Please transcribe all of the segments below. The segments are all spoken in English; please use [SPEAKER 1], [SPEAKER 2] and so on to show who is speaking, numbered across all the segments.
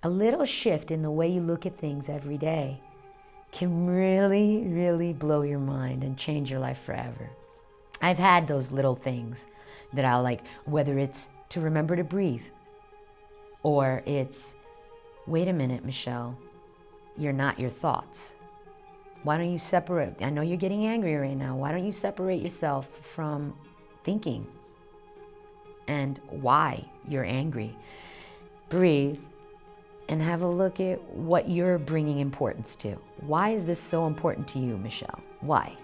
[SPEAKER 1] A little shift in the way you look at things every day can really, really blow your mind and change your life forever. I've had those little things that I'll like, whether it's to remember to breathe, or it's, wait a minute, Michelle, you're not your thoughts. Why don't you separate? I know you're getting angry right now. Why don't you separate yourself from thinking and why you're angry? Breathe and have a look at what you're bringing importance to. Why is this so important to you, Michelle? Why?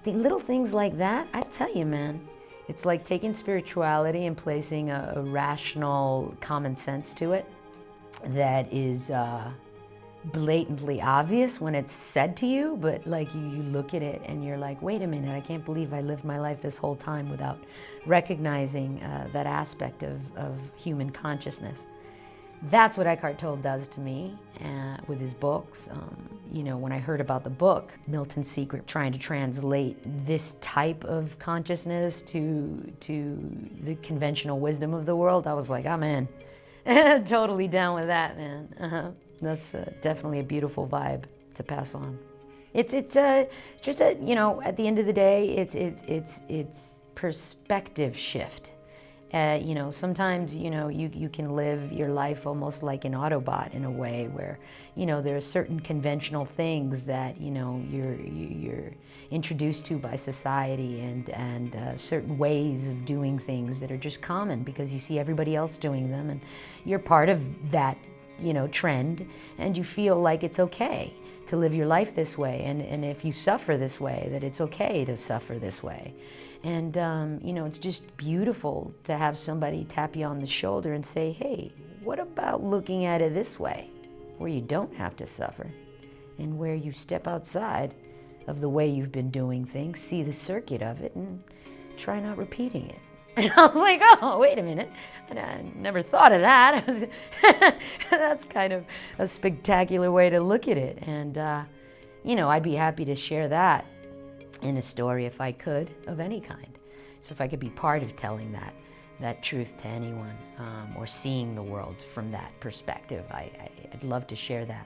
[SPEAKER 1] The little things like that, I tell you, man, it's like taking spirituality and placing a rational common sense to it that is blatantly obvious when it's said to you, but like you look at it and you're like, wait a minute, I can't believe I lived my life this whole time without recognizing that aspect of human consciousness. That's what Eckhart Tolle does to me with his books. When I heard about the book, Milton's Secret, trying to translate this type of consciousness to the conventional wisdom of the world, I was like, I'm in. Totally down with that, man. That's definitely a beautiful vibe to pass on. It's just at the end of the day, it's perspective shift. Sometimes, you can live your life almost like an Autobot in a way where, there are certain conventional things that, you're introduced to by society and certain ways of doing things that are just common because you see everybody else doing them and you're part of that, trend, and you feel like it's okay to live your life this way. And if you suffer this way, that it's okay to suffer this way. And, it's just beautiful to have somebody tap you on the shoulder and say, hey, what about looking at it this way, where you don't have to suffer and where you step outside of the way you've been doing things, see the circuit of it, and try not repeating it. And I was like, oh, wait a minute. I never thought of that. That's kind of a spectacular way to look at it. And, I'd be happy to share that in a story if I could, of any kind. So if I could be part of telling that truth to anyone, or seeing the world from that perspective, I'd love to share that.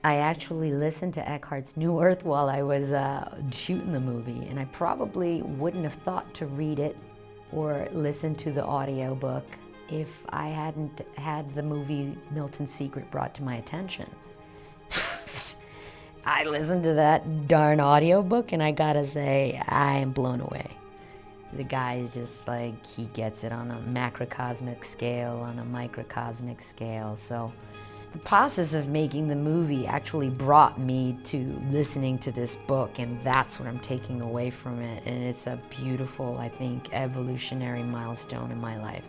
[SPEAKER 1] I actually listened to Eckhart's New Earth while I was shooting the movie, and I probably wouldn't have thought to read it or listen to the audiobook if I hadn't had the movie Milton's Secret brought to my attention. I listened to that darn audiobook and I gotta say, I am blown away. The guy is just like, he gets it on a macrocosmic scale, on a microcosmic scale. So the process of making the movie actually brought me to listening to this book, and that's what I'm taking away from it. And it's a beautiful, I think, evolutionary milestone in my life.